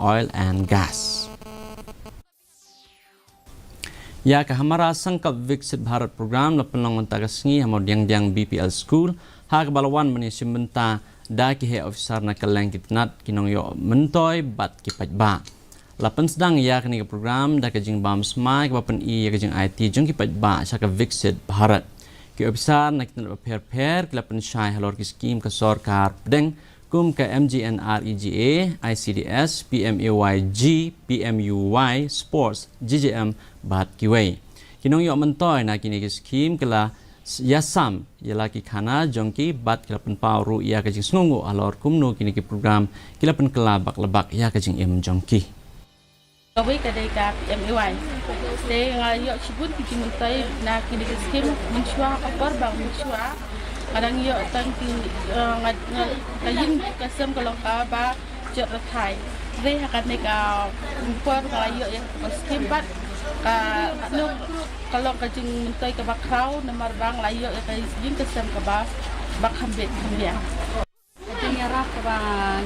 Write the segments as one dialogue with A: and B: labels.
A: oil and gas. Ya ka hamara sangkap Viksit Bharat program la penlong tagasngi hamod yang BPL school ha ka balawan manisya menta da ki he officer na kaleng kitnat kinong yo mentoy bat ki pajba. Lapan sedang ya kini program da ka jing bam smai ka papan I ya ka jing IT jung ki pajba sa ka Viksit Bharat. Ki officer na kitnat per ki lapan syai halor ki skim ka sarkar pedeng kum ka MGNREGA, ICDS, PMAYG, PMUY, Sports, GGM, Bahat Kiway. Kinong yo mentoy na kini skim kala yasam yala ki khana jongki bat kila penpau ru ya kajing snungu alor kumno kini ki program kila pen kala bak lebak ya kajing jongki.
B: Kami kadai ka PMAY. Saya ngayo cibun ki mentoy na kini skim mensyua kapor bang mensyua. Kadang yo tang ti kayin kasem kalau ka ba jot rathai re akan neka impor kayo yang skimbat ka no kalau kajing mentai ka bakrau namar bang layo ya kayin kasem ka ba bakhambet khambia
C: nyarah ka ba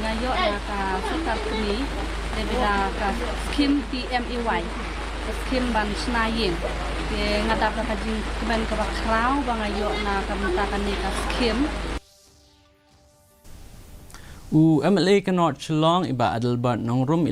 C: ngayo ya ka sukar kini debida ka skim PMAY skim ban snayin ngadap ka jing kemen ka bakrau bang ayo na kamentakan ni ka skim
A: MLA kanot chlong iba Adelbert nongrum